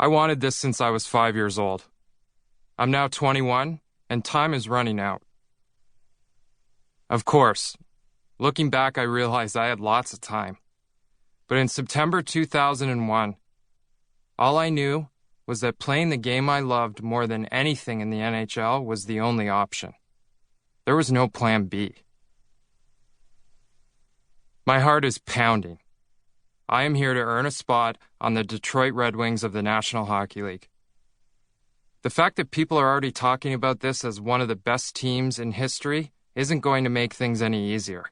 I wanted this since I was 5 years old. I'm now 21, and time is running out. Of course, looking back, I realized I had lots of time. But in September 2001, all I knew was that playing the game I loved more than anything in the NHL was the only option. There was no plan B. My heart is pounding. I am here to earn a spot on the Detroit Red Wings of the National Hockey League. The fact that people are already talking about this as one of the best teams in history isn't going to make things any easier.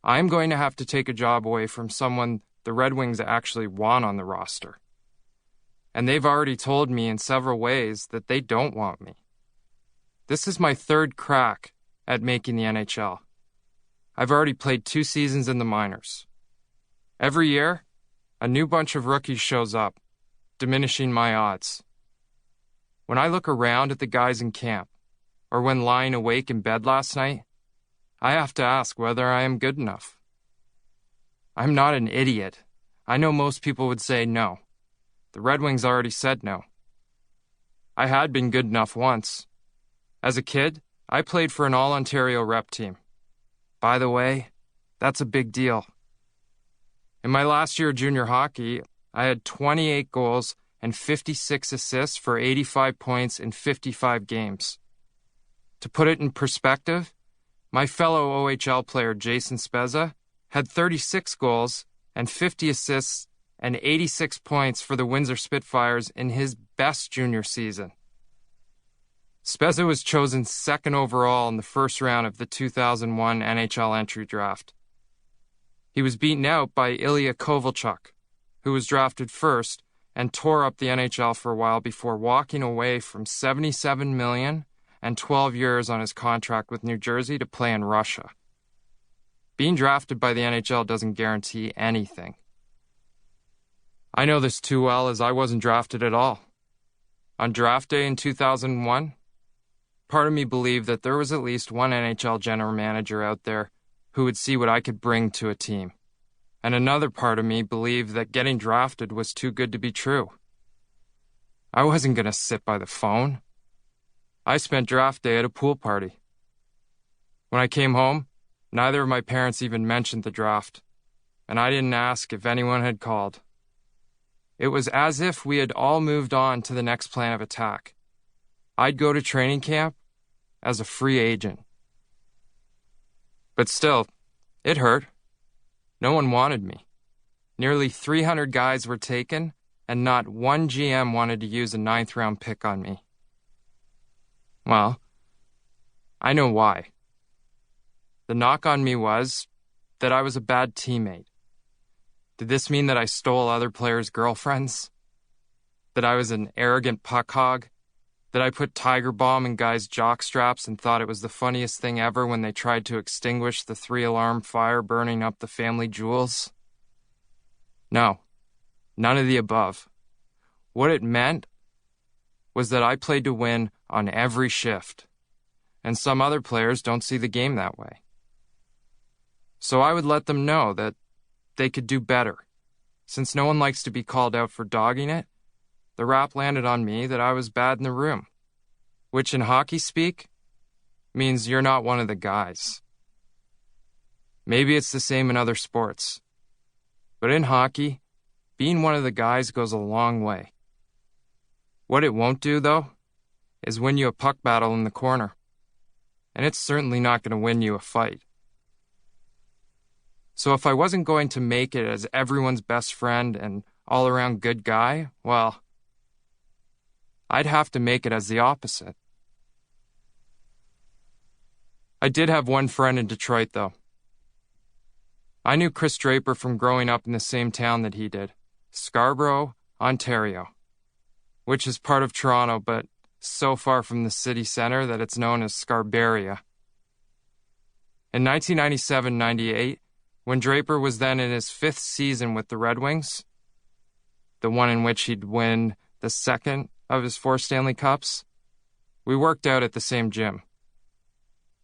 I'm going to have to take a job away from someone the Red Wings actually want on the roster. And they've already told me in several ways that they don't want me. This is my third crack at making the NHL. I've already played 2 seasons in the minors. Every year, a new bunch of rookies shows up, diminishing my odds. When I look around at the guys in camp, or when lying awake in bed last night, I have to ask whether I am good enough. I'm not an idiot. I know most people would say no. The Red Wings already said no. I had been good enough once. As a kid, I played for an all-Ontario rep team. By the way, that's a big deal. In my last year of junior hockey, I had 28 goals and 56 assists for 85 points in 55 games. To put it in perspective, my fellow OHL player Jason Spezza had 36 goals and 50 assists and 86 points for the Windsor Spitfires in his best junior season. Spezza was chosen second overall in the first round of the 2001 NHL entry draft. He was beaten out by Ilya Kovalchuk, who was drafted first and tore up the NHL for a while before walking away from $77 million and 12 years on his contract with New Jersey to play in Russia. Being drafted by the NHL doesn't guarantee anything. I know this too well as I wasn't drafted at all. On draft day in 2001, part of me believed that there was at least one NHL general manager out there who would see what I could bring to a team. And another part of me believed that getting drafted was too good to be true. I wasn't going to sit by the phone. I spent draft day at a pool party. When I came home, neither of my parents even mentioned the draft, and I didn't ask if anyone had called. It was as if we had all moved on to the next plan of attack. I'd go to training camp as a free agent. But still, it hurt. No one wanted me. Nearly 300 guys were taken, and not one GM wanted to use a 9th-round pick on me. Well, I know why. The knock on me was that I was a bad teammate. Did this mean that I stole other players' girlfriends? That I was an arrogant puck hog? That I put Tiger Balm in guys' jock straps and thought it was the funniest thing ever when they tried to extinguish the 3-alarm fire burning up the family jewels? No, none of the above. What it meant was that I played to win on every shift, and some other players don't see the game that way. So I would let them know that they could do better. Since no one likes to be called out for dogging it, the rap landed on me that I was bad in the room, which in hockey speak means you're not one of the guys. Maybe it's the same in other sports, but in hockey, being one of the guys goes a long way. What it won't do, though, is win you a puck battle in the corner, and it's certainly not going to win you a fight. So if I wasn't going to make it as everyone's best friend and all-around good guy, well, I'd have to make it as the opposite. I did have one friend in Detroit, though. I knew Chris Draper from growing up in the same town that he did, Scarborough, Ontario, which is part of Toronto, but so far from the city center that it's known as Scarberia. In 1997-98, when Draper was then in his 5th season with the Red Wings, the one in which he'd win the second of his 4 Stanley Cups, we worked out at the same gym.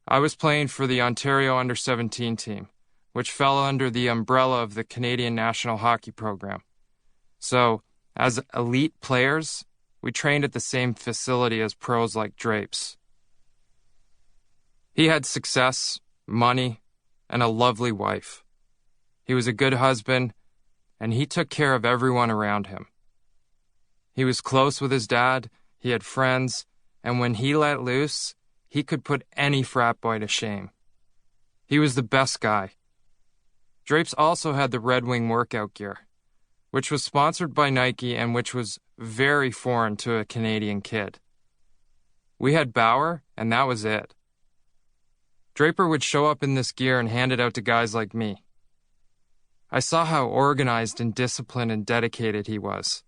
I was playing for the Ontario Under-17 team, which fell under the umbrella of the Canadian National Hockey Program. So As elite players, we trained at the same facility as pros like Drapes. He had success, money, and a lovely wife. He was a good husband, and he took care of everyone around him. He was close with his dad, he had friends, and when he let loose, he could put any frat boy to shame. He was the best guy. Drapes also had the Red Wing workout gear, which was sponsored by Nike and which was very foreign to a Canadian kid. We had Bauer, and that was it. Draper would show up in this gear and hand it out to guys like me. I saw how organized and disciplined and dedicated he was.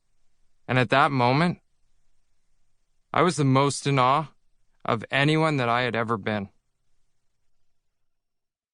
And at that moment, I was the most in awe of anyone that I had ever been.